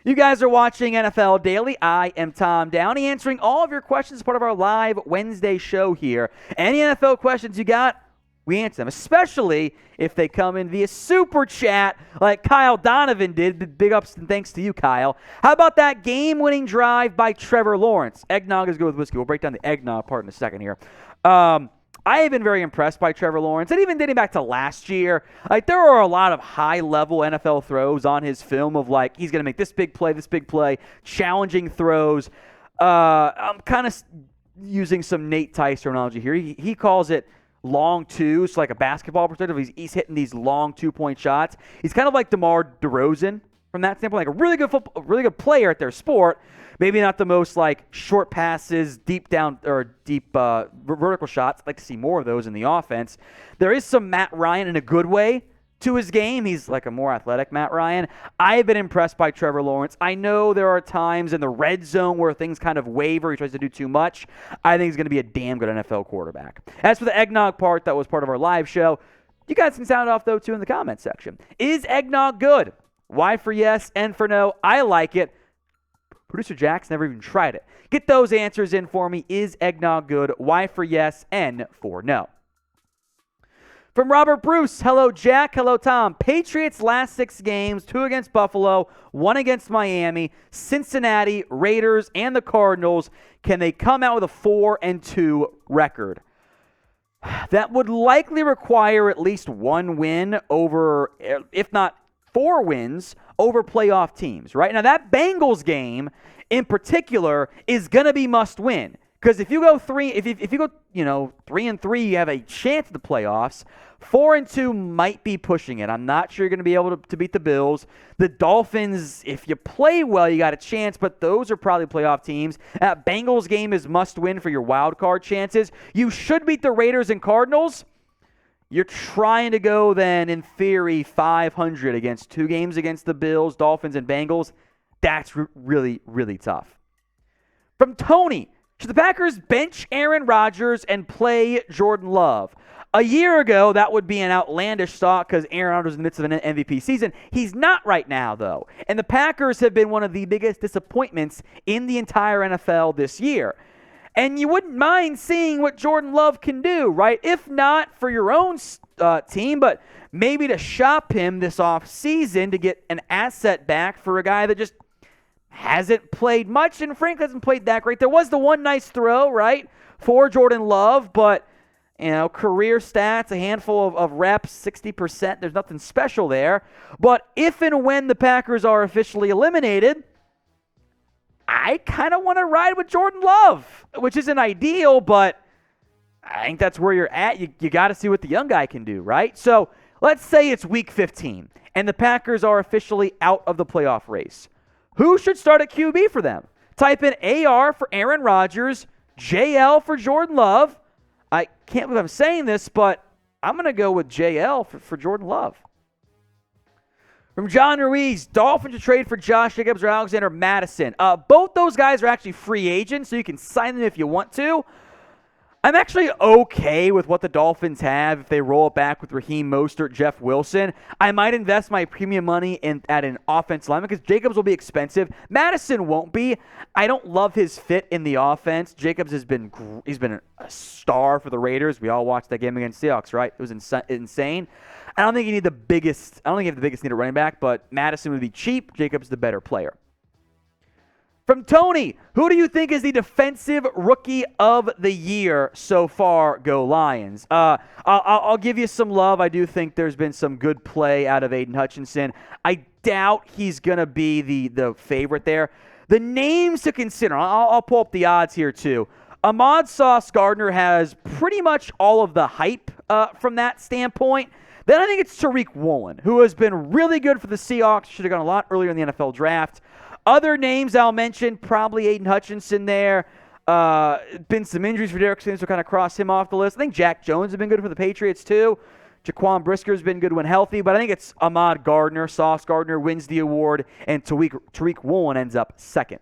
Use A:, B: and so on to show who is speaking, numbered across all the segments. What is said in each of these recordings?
A: You guys are watching NFL Daily. I am Tom Downey, answering all of your questions as part of our live Wednesday show here. Any NFL questions you got, we answer them, especially if they come in via Super Chat like Kyle Donovan did. Big ups and thanks to you, Kyle. How about that game-winning drive by Trevor Lawrence? Eggnog is good with whiskey. We'll break down the eggnog part in a second here. I have been very impressed by Trevor Lawrence, and even dating back to last year, there are a lot of high-level NFL throws on his film of he's going to make this big play, challenging throws. I'm kind of using some Nate Tice terminology here. He calls it long twos, like a basketball perspective. He's hitting these long 2-point shots. He's kind of like DeMar DeRozan from that standpoint, like a really good player at their sport. Maybe not the most short passes, deep vertical shots. I'd like to see more of those in the offense. There is some Matt Ryan in a good way to his game. He's like a more athletic Matt Ryan. I have been impressed by Trevor Lawrence. I know there are times in the red zone where things kind of waver. He tries to do too much. I think he's going to be a damn good NFL quarterback. As for the eggnog part, that was part of our live show. You guys can sound off, though, too, in the comments section. Is eggnog good? Y for yes, N for no. I like it. Producer Jack's never even tried it. Get those answers in for me. Is eggnog good? Y for yes, N for no. From Robert Bruce, hello Jack, hello Tom. Patriots last 6 games, 2 against Buffalo, 1 against Miami, Cincinnati, Raiders, and the Cardinals. Can they come out with a 4-2 record? That would likely require at least 1 win over, if not 4 wins, over playoff teams, right? Now that Bengals game in particular is going to be must win. Because if you go 3-3, you have a chance at the playoffs. 4-2 might be pushing it. I'm not sure you're going to be able to beat the Bills. The Dolphins, if you play well, you got a chance, but those are probably playoff teams. That Bengals game is must win for your wild card chances. You should beat the Raiders and Cardinals. You're trying to go then, in theory, 500 against 2 games against the Bills, Dolphins, and Bengals. That's really, really tough. From Tony, should the Packers bench Aaron Rodgers and play Jordan Love? A year ago, that would be an outlandish thought because Aaron Rodgers is in the midst of an MVP season. He's not right now, though. And the Packers have been one of the biggest disappointments in the entire NFL this year. And you wouldn't mind seeing what Jordan Love can do, right? If not for your own team, but maybe to shop him this offseason to get an asset back for a guy that just hasn't played much and frankly hasn't played that great. There was the one nice throw, right, for Jordan Love, but, career stats, a handful of reps, 60%. There's nothing special there. But if and when the Packers are officially eliminated, I kind of want to ride with Jordan Love, which isn't ideal, but I think that's where you're at. You got to see what the young guy can do, right? So let's say it's week 15, and the Packers are officially out of the playoff race. Who should start at QB for them? Type in AR for Aaron Rodgers, JL for Jordan Love. I can't believe I'm saying this, but I'm going to go with JL for Jordan Love. From John Ruiz, Dolphins to trade for Josh Jacobs or Alexander Mattison. Both those guys are actually free agents, so you can sign them if you want to. I'm actually okay with what the Dolphins have if they roll it back with Raheem Mostert, Jeff Wilson. I might invest my premium money at an offensive lineman because Jacobs will be expensive. Mattison won't be. I don't love his fit in the offense. Jacobs he's been a star for the Raiders. We all watched that game against Seahawks, right? It was insane. I don't think you have the biggest need at running back, but Mattison would be cheap. Jacobs the better player. From Tony, who do you think is the defensive rookie of the year so far? Go Lions. I'll give you some love. I do think there's been some good play out of Aiden Hutchinson. I doubt he's going to be the favorite there. The names to consider, I'll pull up the odds here too. Ahmad Sauce Gardner has pretty much all of the hype from that standpoint. Then I think it's Tariq Woolen, who has been really good for the Seahawks. Should have gone a lot earlier in the NFL draft. Other names I'll mention, probably Aiden Hutchinson there. Been some injuries for Derek Stinson, so kind of cross him off the list. I think Jack Jones has been good for the Patriots too. Jaquan Brisker's been good when healthy, but I think it's Ahmad Gardner. Sauce Gardner wins the award, and Tariq Woolen ends up second.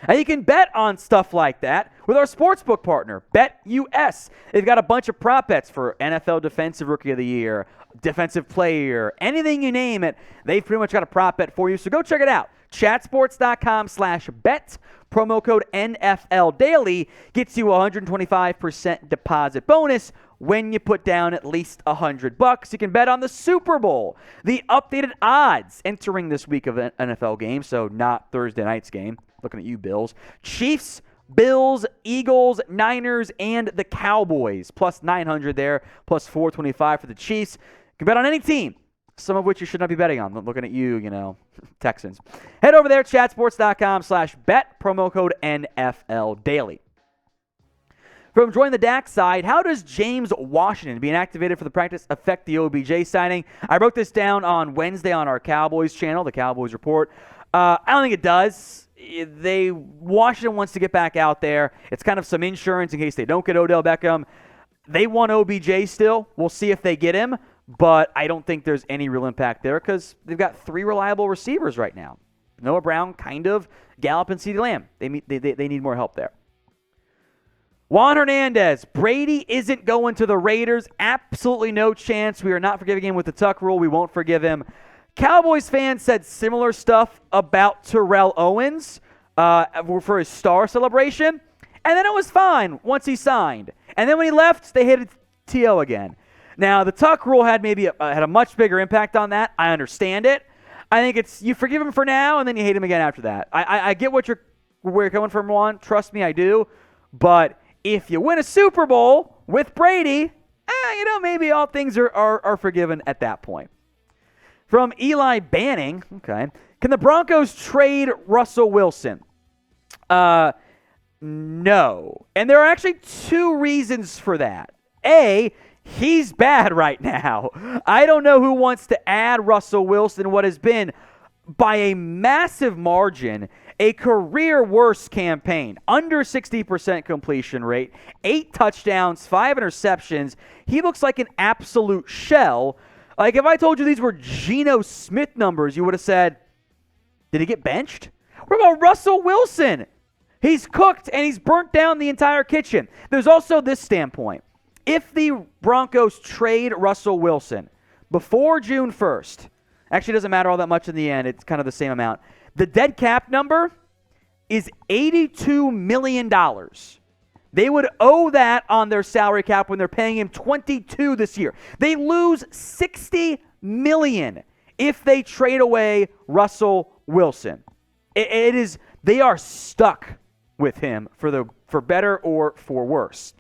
A: And you can bet on stuff like that with our sportsbook partner, BetUS. They've got a bunch of prop bets for NFL Defensive Rookie of the Year, Defensive Player, anything you name it. They've pretty much got a prop bet for you, so go check it out. Chatsports.com/bet. Promo code NFL Daily gets you a 125% deposit bonus when you put down at least $100. You can bet on the Super Bowl, the updated odds entering this week of an NFL game, so not Thursday night's game. Looking at you, Bills. Chiefs, Bills, Eagles, Niners, and the Cowboys. Plus 900 there, plus 425 for the Chiefs. You can bet on any team, some of which you should not be betting on. Looking at you, Texans. Head over there, chatsports.com/bet, promo code NFL Daily. From Join the Dak side, how does James Washington being activated for the practice affect the OBJ signing? I wrote this down on Wednesday on our Cowboys channel, the Cowboys Report. I don't think it does. Washington wants to get back out there. It's kind of some insurance in case they don't get Odell Beckham. They want OBJ still. We'll see if they get him, but I don't think there's any real impact there because they've got 3 reliable receivers right now. Noah Brown, kind of. Gallup and CeeDee Lamb. They need more help there. Juan Hernandez, Brady isn't going to the Raiders. Absolutely no chance. We are not forgiving him with the Tuck rule. We won't forgive him. Cowboys fans said similar stuff about Terrell Owens for his star celebration. And then it was fine once he signed. And then when he left, they hated T.O. again. Now, the Tuck rule had a much bigger impact on that. I understand it. I think it's you forgive him for now, and then you hate him again after that. I get where you're coming from, Juan. Trust me, I do. But if you win a Super Bowl with Brady, maybe all things are forgiven at that point. From Eli Banning, okay, can the Broncos trade Russell Wilson? No. And there are actually 2 reasons for that. A, he's bad right now. I don't know who wants to add Russell Wilson, what has been, by a massive margin, a career worst campaign. Under 60% completion rate, 8 touchdowns, 5 interceptions. He looks like an absolute shell. Like, if I told you these were Geno Smith numbers, you would have said, did he get benched? What about Russell Wilson? He's cooked and he's burnt down the entire kitchen. There's also this standpoint. If the Broncos trade Russell Wilson before June 1st, actually doesn't matter all that much in the end. It's kind of the same amount. The dead cap number is $82 million. They would owe that on their salary cap when they're paying him $22 this year. They lose $60 million if they trade away Russell Wilson. They are stuck with him for better or for worse.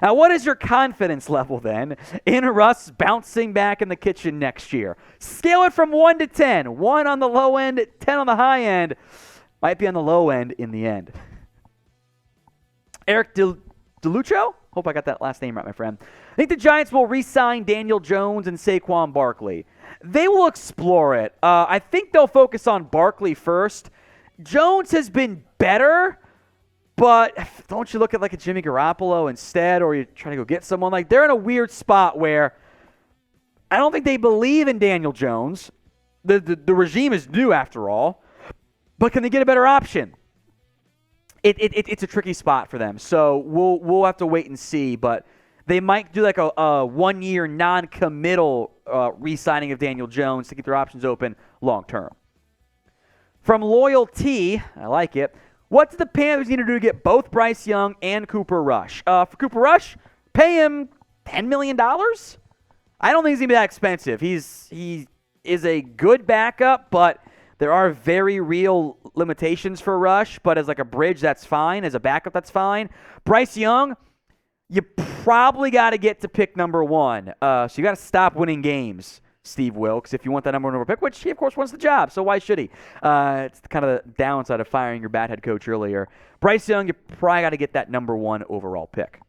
A: Now, what is your confidence level then in Russ bouncing back in the kitchen next year? Scale it from 1 to 10. 1 on the low end, 10 on the high end. Might be on the low end in the end. Eric DeLuccio? Hope I got that last name right, my friend. I think the Giants will re-sign Daniel Jones and Saquon Barkley. They will explore it. I think they'll focus on Barkley first. Jones has been better, but don't you look at like a Jimmy Garoppolo instead, or you're trying to go get someone? Like, they're in a weird spot where I don't think they believe in Daniel Jones. The regime is new after all, but can they get a better option? It's a tricky spot for them, so we'll have to wait and see. But they might do like a 1-year non-committal re-signing of Daniel Jones to keep their options open long term. From Loyalty, I like it. What do the Panthers need to do to get both Bryce Young and Cooper Rush? For Cooper Rush, pay him $10 million? I don't think he's going to be that expensive. He is a good backup, but there are very real limitations for Rush. But as like a bridge, that's fine. As a backup, that's fine. Bryce Young, you probably got to get to pick number 1. So you got to stop winning games, Steve Wilkes, if you want that number 1 pick, which he, of course, wants the job. So why should he? It's kind of the downside of firing your bad head coach earlier. Bryce Young, you probably got to get that number 1 overall pick.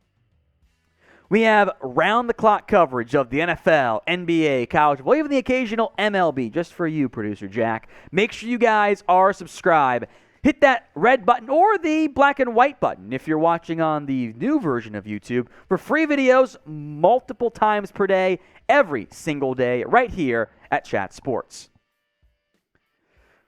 A: We have round-the-clock coverage of the NFL, NBA, college football, even the occasional MLB, just for you, Producer Jack. Make sure you guys are subscribed. Hit that red button or the black and white button if you're watching on the new version of YouTube for free videos multiple times per day, every single day, right here at Chat Sports.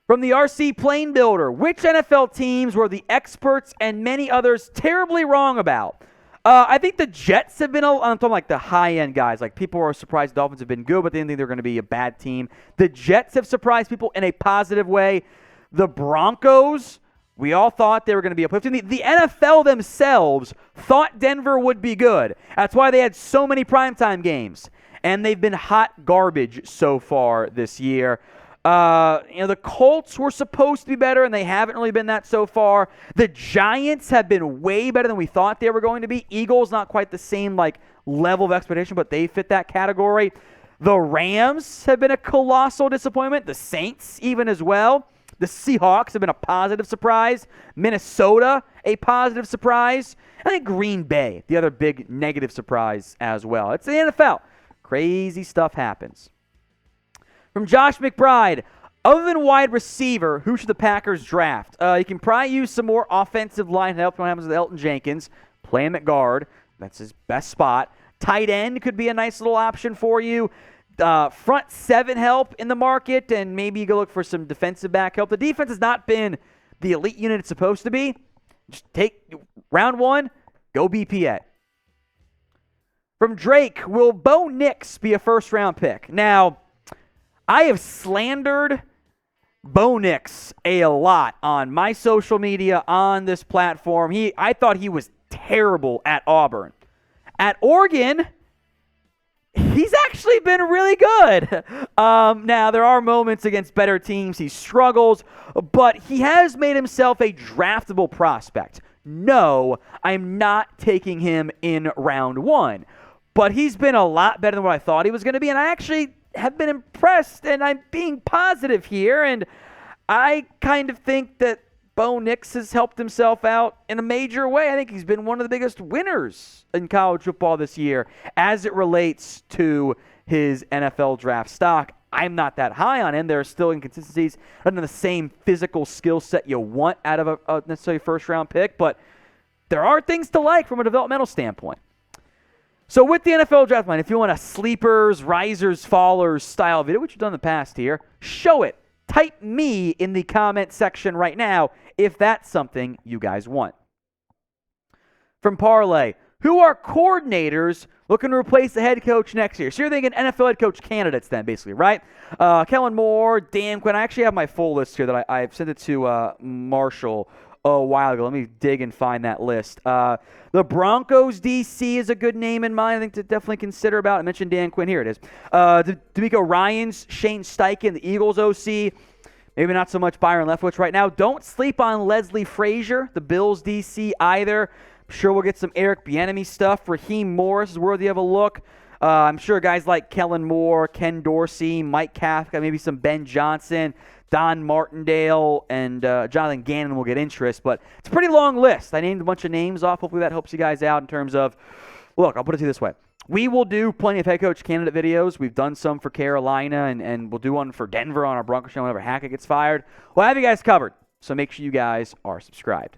A: From the RC Plane Builder, which NFL teams were the experts and many others terribly wrong about? I think the Jets have been, I'm talking like the high-end guys. Like, people are surprised the Dolphins have been good, but they didn't think they're going to be a bad team. The Jets have surprised people in a positive way. The Broncos, we all thought they were going to be uplifting. The NFL themselves thought Denver would be good. That's why they had so many primetime games. And they've been hot garbage so far this year. The Colts were supposed to be better, and they haven't really been that so far. The Giants have been way better than we thought they were going to be. Eagles, not quite the same level of expectation, but they fit that category. The Rams have been a colossal disappointment. The Saints even as well. The Seahawks have been a positive surprise. Minnesota, a positive surprise. I think Green Bay, the other big negative surprise as well. It's the NFL. Crazy stuff happens. From Josh McBride, other than wide receiver, who should the Packers draft? You can probably use some more offensive line help. What happens with Elton Jenkins? Play him at guard. That's his best spot. Tight end could be a nice little option for you. Front seven help in the market, and maybe you go look for some defensive back help. The defense has not been the elite unit it's supposed to be. Just take round one, go BPA. From Drake, will Bo Nix be a first-round pick? Now, I have slandered Bo Nix a lot on my social media, on this platform. I thought he was terrible at Auburn. At Oregon, he's actually been really good. Now, there are moments against better teams he struggles, but he has made himself a draftable prospect. No, I'm not taking him in round one. But he's been a lot better than what I thought he was going to be, and I actually have been impressed, and I'm being positive here, and I kind of think that Bo Nix has helped himself out in a major way. I think he's been one of the biggest winners in college football this year as it relates to his NFL draft stock. I'm not that high on him. There are still inconsistencies. Not the same physical skill set you want out of a necessarily first-round pick, but there are things to like from a developmental standpoint. So with the NFL draft line, if you want a sleepers, risers, fallers style video, which you've done in the past here, show it. Type me in the comment section right now if that's something you guys want. From Parlay, who are coordinators looking to replace the head coach next year? So you're thinking NFL head coach candidates then, basically, right? Kellen Moore, Dan Quinn. I actually have my full list here that I've sent it to Marshall a while ago. Let me dig and find that list. The Broncos DC is a good name in mind, I think, to definitely consider about. I mentioned Dan Quinn. Here it is. D'Amico Ryans, Shane Steichen, the Eagles OC. Maybe not so much Byron Leftwich right now. Don't sleep on Leslie Frazier, the Bills DC either. I'm sure we'll get some Eric Bieniemy stuff. Raheem Morris is worthy of a look. I'm sure guys like Kellen Moore, Ken Dorsey, Mike Kafka, maybe some Ben Johnson, Don Martindale, and Jonathan Gannon will get interest. But it's a pretty long list. I named a bunch of names off. Hopefully that helps you guys out in terms of, look, I'll put it to you this way. We will do plenty of head coach candidate videos. We've done some for Carolina, and we'll do one for Denver on our Broncos show whenever Hackett gets fired. We'll have you guys covered, so make sure you guys are subscribed.